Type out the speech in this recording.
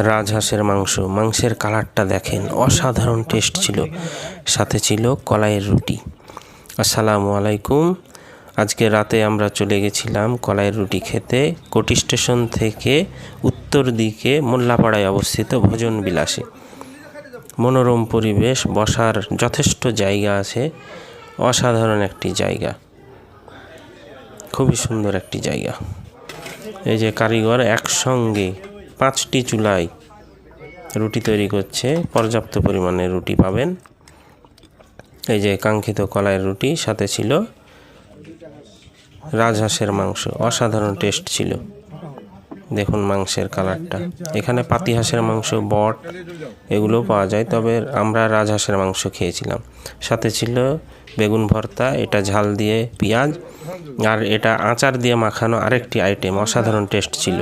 রাজহাঁসের মাংস, মাংসের কালারটা দেখেন, অসাধারণ টেস্ট ছিল। সাথে ছিল কলাইয়ের রুটি। আসসালামু আলাইকুম। আজকে রাতে আমরা চলে গেছিলাম কলাইয়ের রুটি খেতে কোটি স্টেশন থেকে উত্তর দিকে মোল্লাপাড়ায় অবস্থিত ভোজন বিলাসে। মনোরম পরিবেশ, বসার যথেষ্ট জায়গা আছে, অসাধারণ একটি জায়গা, খুবই সুন্দর একটি জায়গা। এই যে কারিগর একসঙ্গে 5টি চুলায় রুটি তৈরি করছে, পর্যাপ্ত পরিমাণে রুটি পাবেন। এই যে কাঙ্ক্ষিত কলাইয়ের রুটি, সাথে ছিল রাজহাঁসের মাংস, অসাধারণ টেস্ট ছিল। দেখুন মাংসের কালারটা। এখানে পাতি হাঁসের মাংস, বট এগুলোও পাওয়া যায়, তবে আমরা রাজহাঁসের মাংস খেয়েছিলাম। সাথে ছিল বেগুন ভর্তা, এটা ঝাল দিয়ে পেঁয়াজ, আর এটা আচার দিয়ে মাখানো আরেকটি আইটেম, অসাধারণ টেস্ট ছিল।